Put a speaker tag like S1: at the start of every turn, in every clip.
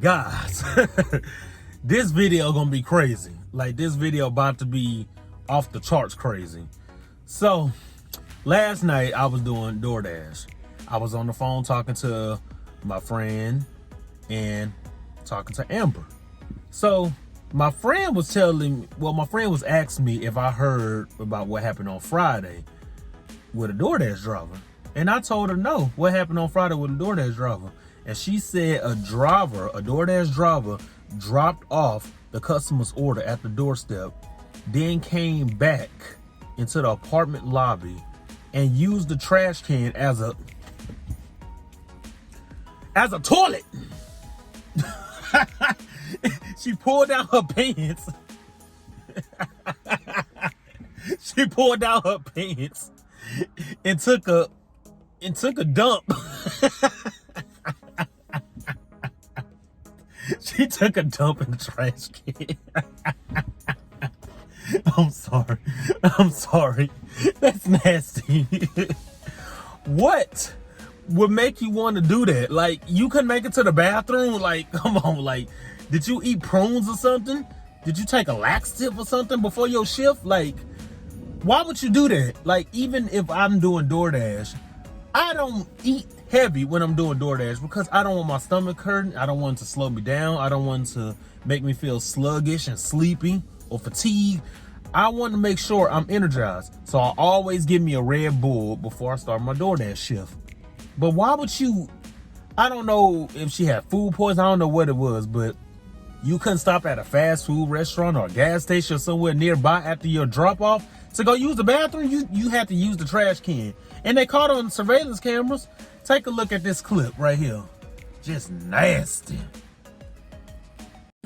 S1: guys, this video gonna be crazy. Like, this video about to be off the charts crazy. So last night I was doing DoorDash. I was on the phone talking to my friend and talking to Amber. So my friend was asking me if I heard about what happened on Friday with a DoorDash driver. And I told her no, what happened on Friday with a DoorDash driver. And she said a DoorDash driver dropped off the customer's order at the doorstep, then came back into the apartment lobby and used the trash can as a toilet. She pulled down her pants. She pulled down her pants and took a dump. She took a dump in the trash can. I'm sorry. That's nasty. What would make you want to do that? Like, you couldn't make it to the bathroom? Like, come on, like, did you eat prunes or something? Did you take a laxative or something before your shift? Like, why would you do that? Like, even if I'm doing DoorDash, I don't eat heavy when I'm doing DoorDash because I don't want my stomach hurting. I don't want it to slow me down. I don't want it to make me feel sluggish and sleepy or fatigued. I want to make sure I'm energized. So I always give me a Red Bull before I start my DoorDash shift. But why would you? I don't know if she had food poisoning. I don't know what it was, but you couldn't stop at a fast food restaurant or a gas station or somewhere nearby after your drop off to go use the bathroom. You had to use the trash can. And they caught on surveillance cameras. Take a look at this clip right here. Just nasty.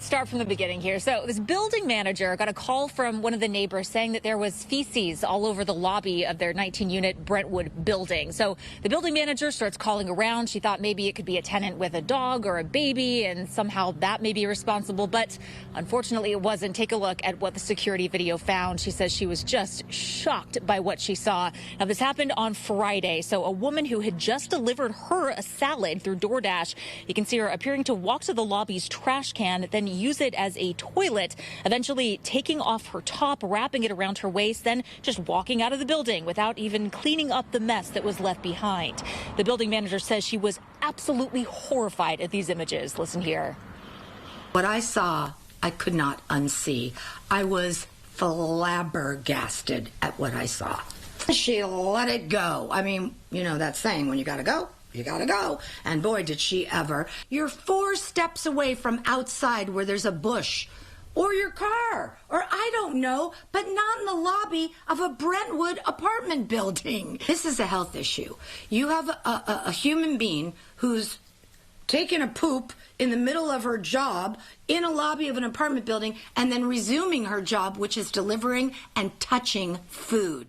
S2: Start from the beginning here. So this building manager got a call from one of the neighbors saying that there was feces all over the lobby of their 19-unit Brentwood building. So the building manager starts calling around. She thought maybe it could be a tenant with a dog or a baby, and somehow that may be responsible. But unfortunately, it wasn't. Take a look at what the security video found. She says she was just shocked by what she saw. Now, this happened on Friday. So a woman who had just delivered her a salad through DoorDash, you can see her appearing to walk to the lobby's trash can, then use it as a toilet, eventually taking off her top, wrapping it around her waist, then just walking out of the building without even cleaning up the mess that was left behind. The building manager says she was absolutely horrified at these images. Listen here.
S3: What I saw, I could not unsee. I was flabbergasted at what I saw. She let it go. I mean, you know that saying, when you gotta go, you gotta go. And boy, did she ever. You're 4 steps away from outside where there's a bush or your car, or I don't know, but not in the lobby of a Brentwood apartment building. This is a health issue. You have a human being who's taking a poop in the middle of her job in a lobby of an apartment building and then resuming her job, which is delivering and touching food.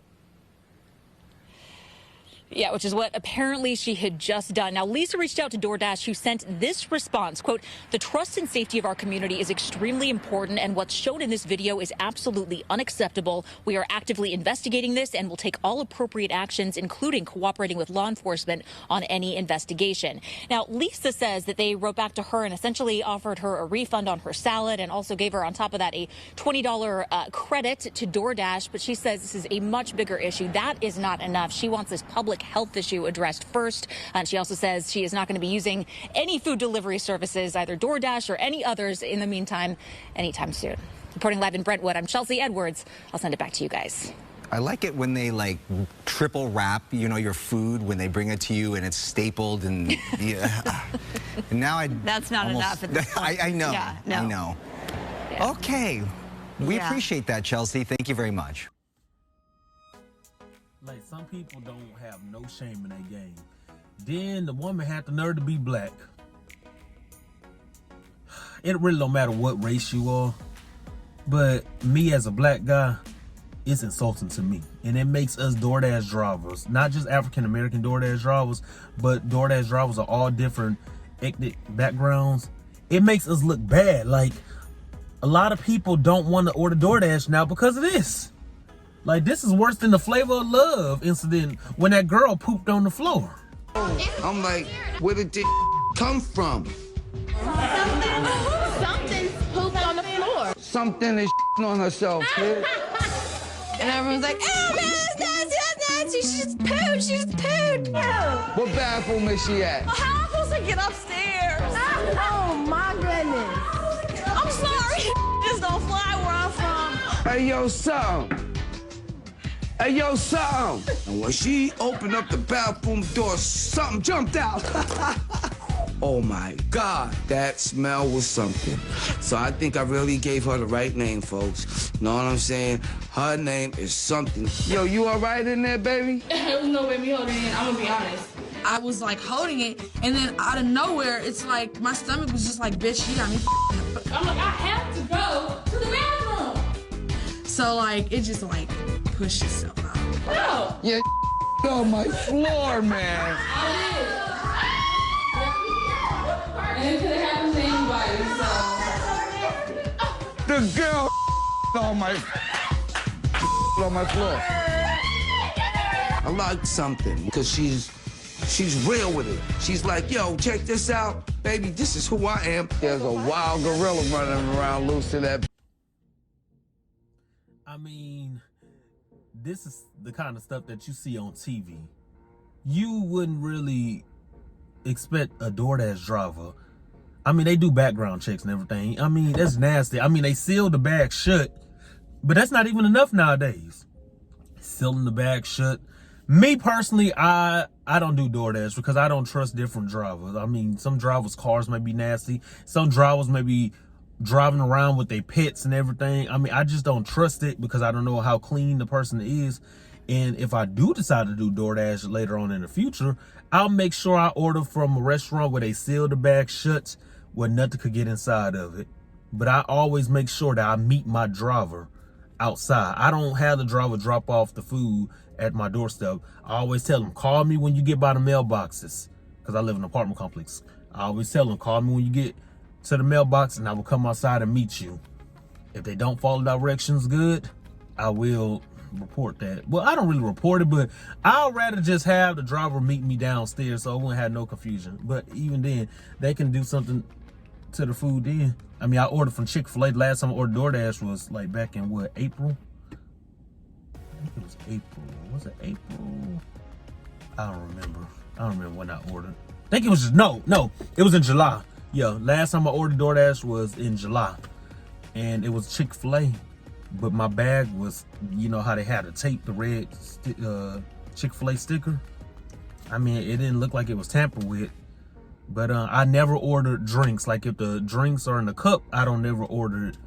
S2: Yeah, which is what apparently she had just done. Now, Lisa reached out to DoorDash, who sent this response, quote, "The trust and safety of our community is extremely important, and what's shown in this video is absolutely unacceptable. We are actively investigating this and will take all appropriate actions, including cooperating with law enforcement on any investigation." Now, Lisa says that they wrote back to her and essentially offered her a refund on her salad and also gave her, on top of that, a $20 credit to DoorDash. But she says this is a much bigger issue. That is not enough. She wants this public health issue addressed first. And she also says she is not going to be using any food delivery services, either DoorDash or any others, in the meantime, anytime soon. Reporting live in Brentwood, I'm Chelsea Edwards. I'll send it back to you guys.
S4: I like it when they like triple wrap, you know, your food when they bring it to you and it's stapled and yeah. And now
S5: That's not enough at this point.
S4: I know.
S5: Yeah, no.
S4: I know.
S5: Yeah.
S4: Okay. We
S5: Yeah.
S4: appreciate that, Chelsea. Thank you very much.
S1: Like, some people don't have no shame in their game. Then the woman had the nerve to be black. It really don't matter what race you are, but me as a black guy, it's insulting to me. And it makes us DoorDash drivers, not just African American DoorDash drivers, but DoorDash drivers are all different ethnic backgrounds. It makes us look bad. Like, a lot of people don't want to order DoorDash now because of this. Like, this is worse than the Flavor of Love incident when that girl pooped on the floor.
S6: I'm like, where did this come from? Something's pooped on the floor.
S7: Something is on herself, kid.
S6: And everyone's like, oh, man, that's Nancy. She just pooed. She just pooed.
S7: What bathroom is she at?
S6: How am I supposed to get upstairs? Oh, my goodness. I'm sorry. Just don't fly where I'm from.
S7: Hey, yo, something. Hey, yo, something. And when she opened up the bathroom door, something jumped out. Oh, my God. That smell was something. So I think I really gave her the right name, folks. Know what I'm saying? Her name is something. Yo, you all right in there, baby?
S8: There was no baby holding it. I'm gonna be honest. I was like holding it, and then out of nowhere, it's like my stomach was just like, bitch, you got me. I'm like, I have to go to the bathroom. So like, it just like pushed itself out. No.
S7: Yeah, on my floor, man.
S8: And it could have happened to anybody, so.
S7: The girl on my floor. I like something because she's real with it. She's like, yo, check this out, baby. This is who I am. There's a wild gorilla running around loose in that.
S1: I mean, this is the kind of stuff that you see on TV. You wouldn't really expect a DoorDash driver. I mean, they do background checks and everything. I mean, that's nasty. I mean, they seal the bag shut, but that's not even enough nowadays. Sealing the bag shut. Me personally, I don't do DoorDash because I don't trust different drivers. I mean, some drivers' cars may be nasty. Some drivers may be driving around with their pets and everything. I mean, I just don't trust it because I don't know how clean the person is. And if I do decide to do DoorDash later on in the future, I'll make sure I order from a restaurant where they seal the bag shut, where nothing could get inside of it. But I always make sure that I meet my driver outside. I don't have the driver drop off the food at my doorstep. I always tell them, call me when you get by the mailboxes, because I live in an apartment complex. I always tell them, call me when you get to the mailbox and I will come outside and meet you. If they don't follow directions good, I will report that. Well, I don't really report it, but I'd rather just have the driver meet me downstairs so I wouldn't have no confusion. But even then, they can do something to the food then. I mean, I ordered from Chick-fil-A. The last time I ordered DoorDash was like back in what, April? I think it was April. Was it April? I don't remember when I ordered. I think it was just, no, it was in July. Yeah, last time I ordered DoorDash was in July. And it was Chick-fil-A. But my bag was, you know how they had to tape the red Chick-fil-A sticker? I mean, it didn't look like it was tampered with. But I never ordered drinks. Like if the drinks are in the cup, I don't never order it.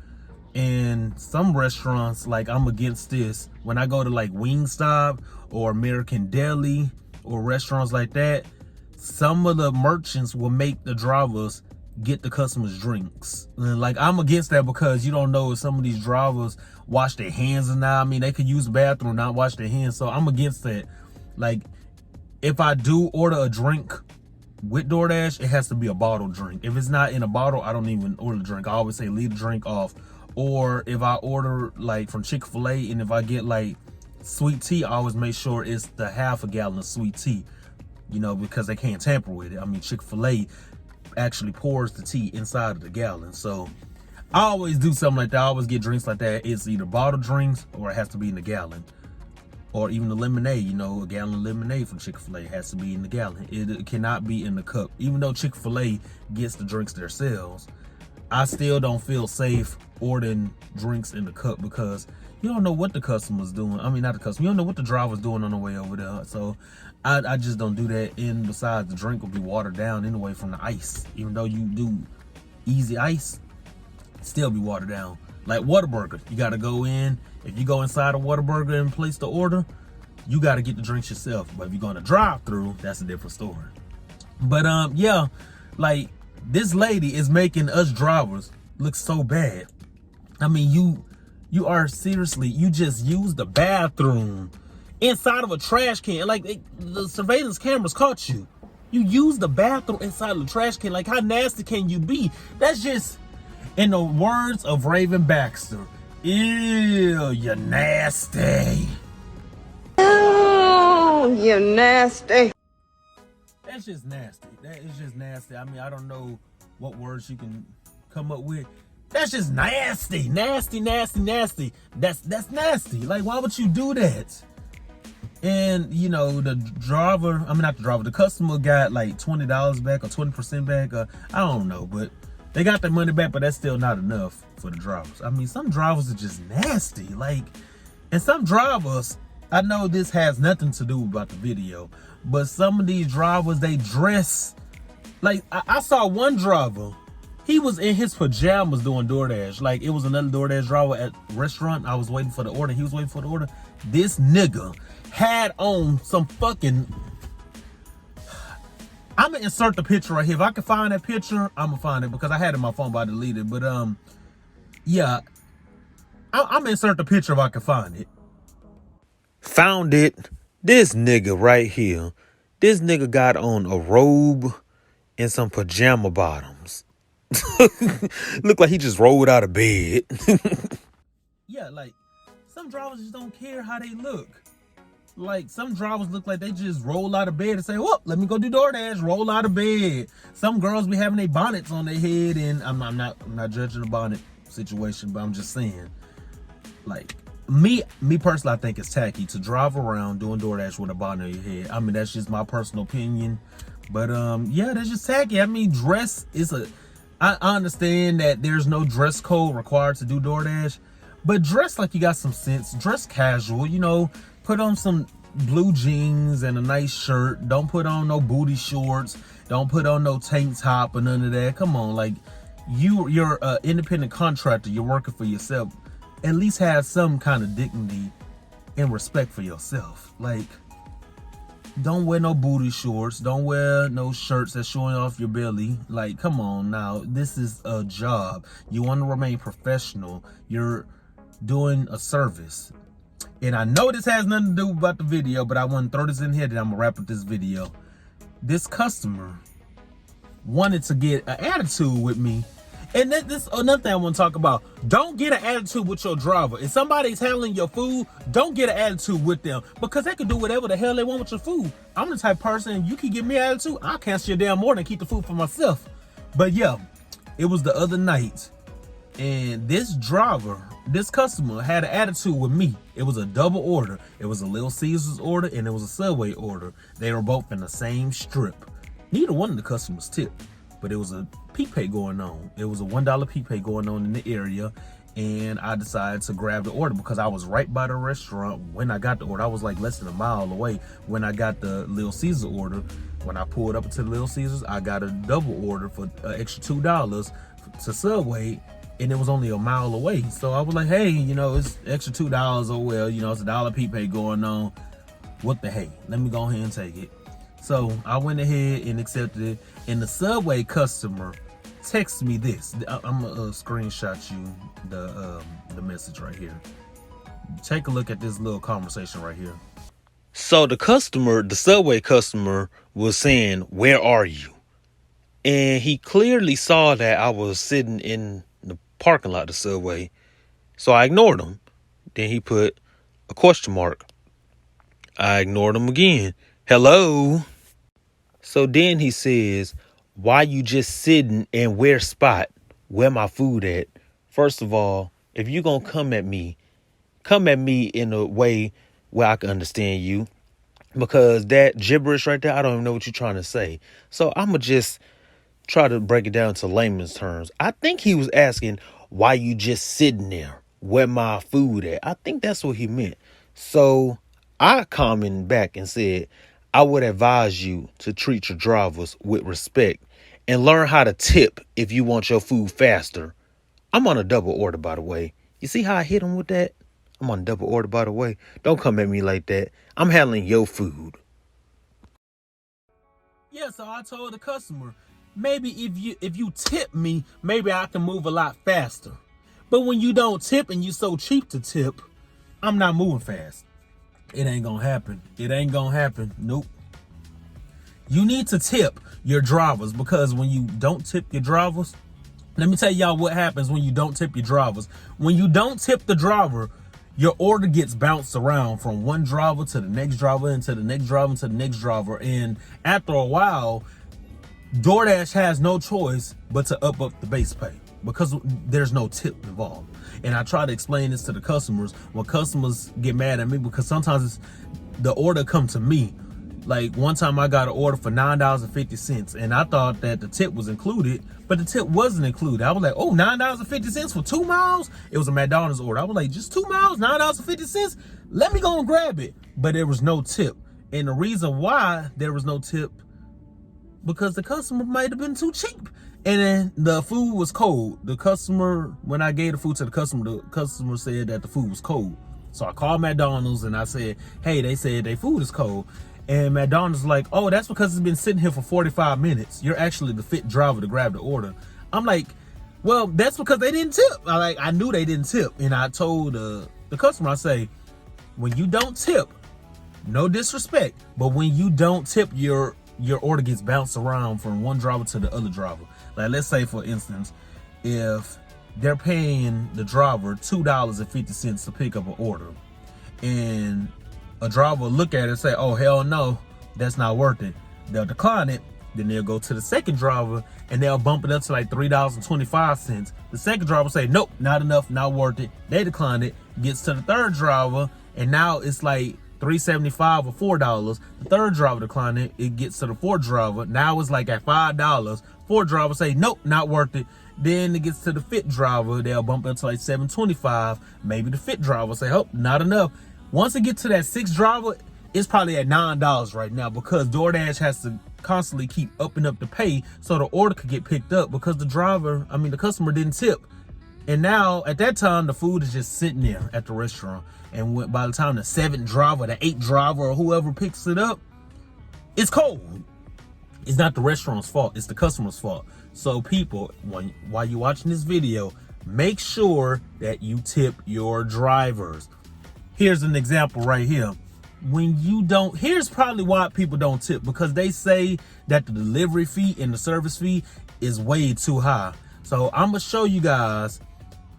S1: And some restaurants, like I'm against this. When I go to like Wingstop or American Deli or restaurants like that, some of the merchants will make the drivers get the customers drinks. And like I'm against that because you don't know if some of these drivers wash their hands or not. I mean, they could use the bathroom and not wash their hands. So I'm against that. Like if I do order a drink with DoorDash, it has to be a bottled drink. If it's not in a bottle, I don't even order the drink. I always say leave the drink off. Or if I order like from Chick-fil-A and if I get like sweet tea, I always make sure it's the half a gallon of sweet tea, you know, because they can't tamper with it. I mean, Chick-fil-A actually pours the tea inside of the gallon. So I always do something like that. I always get drinks like that. It's either bottled drinks or it has to be in the gallon. Or even the lemonade, you know, a gallon of lemonade from Chick-fil-A has to be in the gallon. It cannot be in the cup. Even though Chick-fil-A gets the drinks themselves, I still don't feel safe ordering drinks in the cup because you don't know what the customer's doing. I mean, not the customer. You don't know what the driver's doing on the way over there. So I just don't do that. And besides, the drink will be watered down anyway from the ice. Even though you do easy ice, still be watered down. Like Whataburger, you got to go in. If you go inside a Whataburger and place the order, you got to get the drinks yourself. But if you're going to drive through, that's a different story. But yeah, like this lady is making us drivers look so bad. I mean, you are seriously, you just used the bathroom inside of a trash can. Like the surveillance cameras caught you. You used the bathroom inside of the trash can. Like how nasty can you be? That's just, in the words of Raven Baxter, ew, you're nasty.
S9: Oh, you're nasty.
S1: That's just nasty. That is just nasty. I mean, I don't know what words you can come up with. That's just nasty. That's nasty. Like, why would you do that? And, you know, the customer got like $20 back or 20% back. I don't know, but they got their money back, but that's still not enough for the drivers. I mean, some drivers are just nasty. Like, and some drivers, I know this has nothing to do about the video, but some of these drivers, they dress like, I saw one driver, he was in his pajamas doing DoorDash. Like, it was another DoorDash driver at a restaurant. I was waiting for the order. He was waiting for the order. This nigga had on some fucking, I'm gonna insert the picture right here. If I can find that picture, I'm gonna find it because I had it in my phone, but I deleted it. But yeah, I'm gonna insert the picture if I can find it. Found it. This nigga right here. This nigga got on a robe and some pajama bottoms. Look like he just rolled out of bed. Yeah, like, some drivers just don't care how they look. Like, some drivers look like they just roll out of bed and say, "Whoop, let me go do DoorDash." Roll out of bed. Some girls be having their bonnets on their head, and I'm not judging the bonnet situation, but I'm just saying, like, me personally, I think it's tacky to drive around doing DoorDash with a bonnet on your head. I mean, that's just my personal opinion, but yeah, that's just tacky. I mean, dress is I understand that there's no dress code required to do DoorDash, but dress like you got some sense. Dress casual, you know. Put on some blue jeans and a nice shirt. Don't put on no booty shorts. Don't put on no tank top or none of that. Come on, like, you're an independent contractor. You're working for yourself. At least have some kind of dignity and respect for yourself. Like, don't wear no booty shorts. Don't wear no shirts that's showing off your belly. Like, come on now. This is a job. You want to remain professional. You're doing a service. And I know this has nothing to do about the video, but I want to throw this in here, then I'm going to wrap up this video. This customer wanted to get an attitude with me. And this another thing I want to talk about. Don't get an attitude with your driver. If somebody's handling your food, don't get an attitude with them, because they can do whatever the hell they want with your food. I'm the type of person, you can give me an attitude, I'll cancel your damn order and keep the food for myself. But yeah, it was the other night, and this customer had an attitude with me. It was a double order. It was a Little Caesars order and it was a Subway order. They were both in the same strip. Neither one of the customers tipped, but it was a prepay going on. It was a $1 prepay going on in the area, and I decided to grab the order because I was right by the restaurant when I got the order. I was like less than a mile away when I got the Little Caesars order. When I pulled up to the Little Caesars, I got a double order for extra $2 to Subway, and it was only a mile away. So I was like, hey, you know, it's extra $2. Oh, well, you know, it's a $1 prepay going on. What the hey? Let me go ahead and take it. So I went ahead and accepted it. And the Subway customer texted me this. I'm going to screenshot you the message right here. Take a look at this little conversation right here. So the Subway customer was saying, "Where are you?" And he clearly saw that I was sitting in the parking lot of the Subway. So I ignored him. Then he put a question mark. I ignored him again. "Hello?" So then he says, "Why you just sitting and where spot? Where my food at?" First of all, if you gonna come at me in a way where I can understand you, because that gibberish right there, I don't even know what you're trying to say. So I'm gonna just try to break it down to layman's terms. I think he was asking, why you just sitting there? Where my food at? I think that's what he meant. So I commented back and said, I would advise you to treat your drivers with respect and learn how to tip if you want your food faster. I'm on a double order, by the way. You see how I hit him with that? I'm on a double order, by the way. Don't come at me like that. I'm handling your food. Yeah, so I told the customer, maybe if you tip me, maybe I can move a lot faster. But when you don't tip and you so cheap to tip, I'm not moving fast. It ain't gonna happen. It ain't gonna happen. Nope. You need to tip your drivers, because when you don't tip your drivers, let me tell y'all what happens when you don't tip your drivers. When you don't tip the driver, your order gets bounced around from one driver to the next driver and to the next driver and to the next driver. And after a while, DoorDash has no choice but to up the base pay because there's no tip involved. And I try to explain this to the customers when customers get mad at me, because sometimes the order come to me. Like one time I got an order for $9.50 and I thought that the tip was included, but the tip wasn't included. I was like, oh, $9.50 for 2 miles? It was a McDonald's order. I was like, just 2 miles, $9.50? Let me go and grab it. But there was no tip. And the reason why there was no tip, because the customer might have been too cheap. And then the food was cold. The customer, when I gave the food to the customer said that the food was cold. So I called McDonald's and I said, hey, they said their food is cold. And McDonald's like, oh, that's because it's been sitting here for 45 minutes. You're actually the fit driver to grab the order. I'm like, well, that's because they didn't tip. I knew they didn't tip. And I told the customer, I say, when you don't tip, no disrespect, but when you don't tip, your order gets bounced around from one driver to the other driver. Like, let's say, for instance, if they're paying the driver $2.50 to pick up an order, and a driver will look at it and say, oh, hell no, that's not worth it. They'll decline it. Then they'll go to the second driver and they'll bump it up to like $3.25. The second driver will say, nope, not enough, not worth it. They decline it. Gets to the third driver and now it's like $3.75 or $4. The third driver declined it. It gets to the fourth driver. Now it's like at $5. Fourth driver say, nope, not worth it. Then it gets to the fifth driver. They'll bump it to like $7.25. Maybe the fifth driver say, oh, not enough. Once it gets to that sixth driver, it's probably at $9 right now, because DoorDash has to constantly keep upping up the pay so the order could get picked up, because the customer didn't tip. And now at that time, the food is just sitting there at the restaurant. And by the time the seventh driver, the eighth driver, or whoever picks it up, it's cold. It's not the restaurant's fault, it's the customer's fault. So people, while you're watching this video, make sure that you tip your drivers. Here's an example right here. Here's probably why people don't tip, because they say that the delivery fee and the service fee is way too high. So I'm gonna show you guys.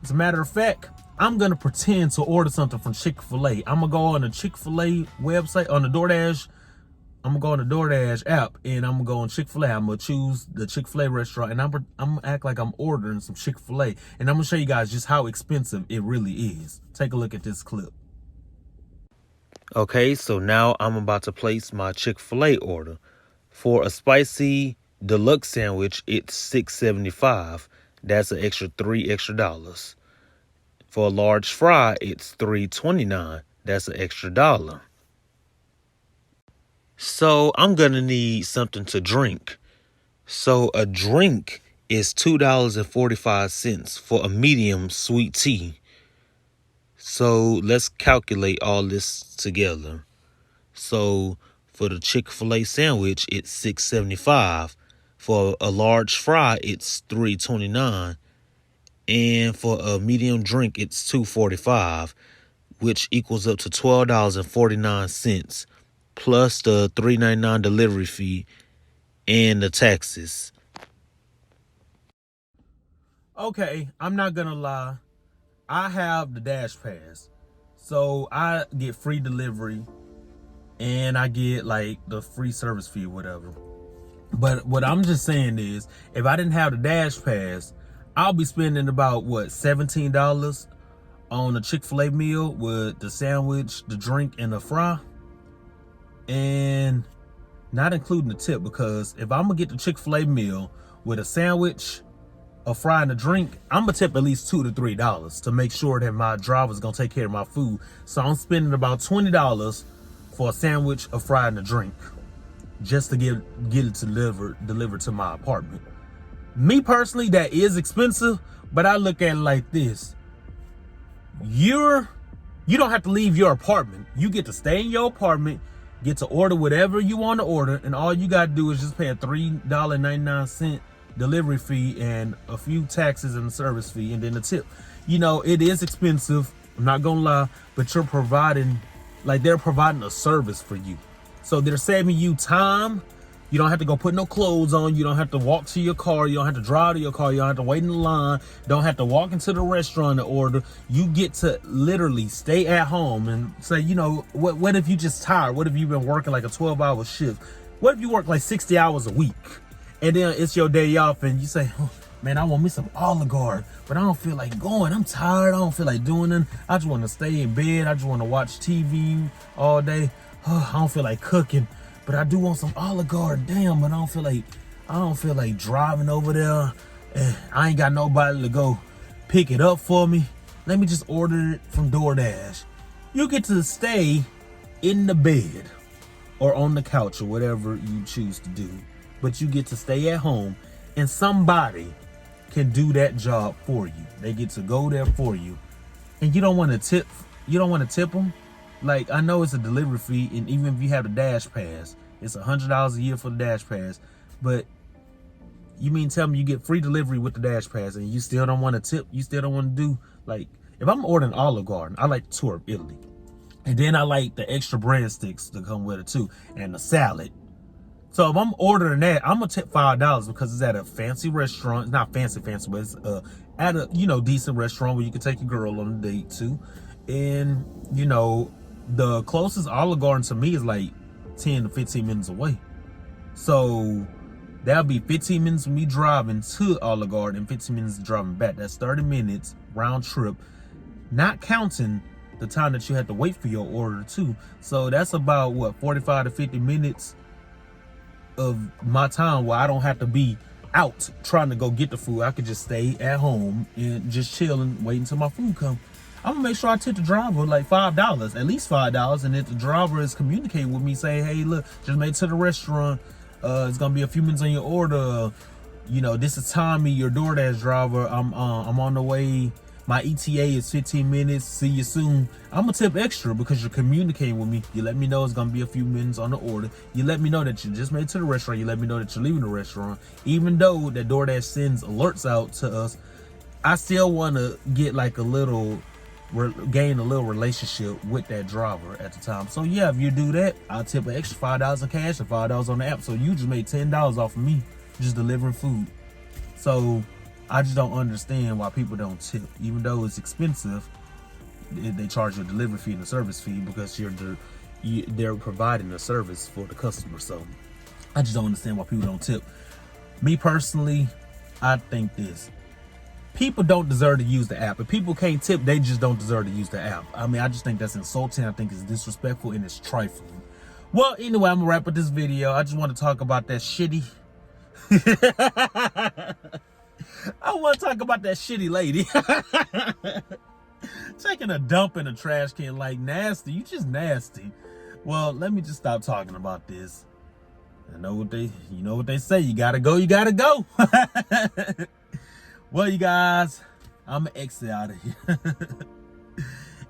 S1: As a matter of fact, I'm gonna pretend to order something from Chick-fil-A. I'm gonna go on the Chick-fil-A website, on the DoorDash. I'm gonna go on the DoorDash app and I'm gonna go on Chick-fil-A. I'm gonna choose the Chick-fil-A restaurant and I'm gonna act like I'm ordering some Chick-fil-A. And I'm gonna show you guys just how expensive it really is. Take a look at this clip. Okay, so now I'm about to place my Chick-fil-A order. For a spicy deluxe sandwich, it's $6.75. That's an extra $3. For a large fry, it's $3.29. That's an extra $1. So I'm gonna need something to drink. So a drink is $2.45 for a medium sweet tea. So let's calculate all this together. So for the Chick-fil-A sandwich, it's $6.75. For a large fry, it's $3.29. And for a medium drink, it's $2.45, which equals up to $12.49, plus the $3.99 delivery fee and the taxes. Okay, I'm not gonna lie. I have the Dash Pass, so I get free delivery and I get like the free service fee or whatever. But what I'm just saying is, if I didn't have the Dash Pass, I'll be spending about, what, $17 on a Chick-fil-A meal with the sandwich, the drink, and the fry. And not including the tip, because if I'm gonna get the Chick-fil-A meal with a sandwich, a fry, and a drink, I'm gonna tip at least $2 to $3 to make sure that my driver's gonna take care of my food. So I'm spending about $20 for a sandwich, a fry, and a drink, just to get it delivered to my apartment. Me personally, that is expensive, but I look at it like this. You don't have to leave your apartment. You get to stay in your apartment, get to order whatever you want to order, and all you got to do is just pay a $3.99 delivery fee and a few taxes and a service fee and then a tip. You know, it is expensive, I'm not gonna lie, but they're providing a service for you. So they're saving you time. You don't have to go put no clothes on. You don't have to walk to your car. You don't have to drive to your car. You don't have to wait in the line. Don't have to walk into the restaurant to order. You get to literally stay at home and say, you know, what if you just tired? What if you've been working like a 12-hour shift? What if you work like 60 hours a week And then it's your day off and you say, oh, man, I want me some Olive Garden, but I don't feel like going. I'm tired. I don't feel like doing nothing. I just want to stay in bed. I just want to watch TV all day. Oh, I don't feel like cooking, but I do want some Olive Garden. Damn, but I don't feel like driving over there. I ain't got nobody to go pick it up for me. Let me just order it from DoorDash. You get to stay in the bed or on the couch or whatever you choose to do, but you get to stay at home and somebody can do that job for you. They get to go there for you, and you don't want to tip. You don't want to tip them. Like, I know it's a delivery fee, and even if you have the Dash Pass, it's $100 a year for the Dash Pass. But you mean tell me you get free delivery with the Dash Pass, and you still don't want to tip? You still don't want to do, like, if I'm ordering Olive Garden, I like the tour of Italy, and then I like the extra breadsticks to come with it too, and the salad. So if I'm ordering that, I'm gonna tip $5 because it's at a fancy restaurant. It's not fancy, but it's at a, you know, decent restaurant where you can take your girl on a date too. And, you know, the closest Olive Garden to me is like 10 to 15 minutes away. So that'll be 15 minutes of me driving to Olive Garden and 15 minutes driving back. That's 30 minutes round trip, not counting the time that you had to wait for your order too. So that's about what, 45 to 50 minutes of my time where I don't have to be out trying to go get the food. I could just stay at home and just chill and wait until my food comes. I'm gonna make sure I tip the driver like $5, at least $5. And if the driver is communicating with me, say, hey, look, just made it to the restaurant. It's gonna be a few minutes on your order. You know, this is Tommy, your DoorDash driver. I'm on the way. My ETA is 15 minutes. See you soon. I'm gonna tip extra because you're communicating with me. You let me know it's gonna be a few minutes on the order. You let me know that you just made it to the restaurant. You let me know that you're leaving the restaurant. Even though that DoorDash sends alerts out to us, I still want to get like gain a little relationship with that driver at the time. So yeah, if you do that, I'll tip an extra $5 in cash and $5 on the app. So you just made $10 off of me just delivering food. So I just don't understand why people don't tip, even though it's expensive. They charge you a delivery fee and a service fee because they're providing a service for the customer. So I just don't understand why people don't tip. Me personally, I think this: people don't deserve to use the app. If people can't tip, they just don't deserve to use the app. I mean, I just think that's insulting. I think it's disrespectful and it's trifling. Well, anyway, I'm gonna wrap up this video. I just want to talk about that shitty. I want to talk about that shitty lady taking a dump in a trash can. Like, nasty. You just nasty. Well, let me just stop talking about this. You know what they say. You gotta go. You gotta go. Well, you guys, I'm gonna exit out of here.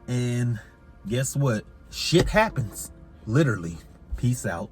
S1: And guess what? Shit happens. Literally. Peace out.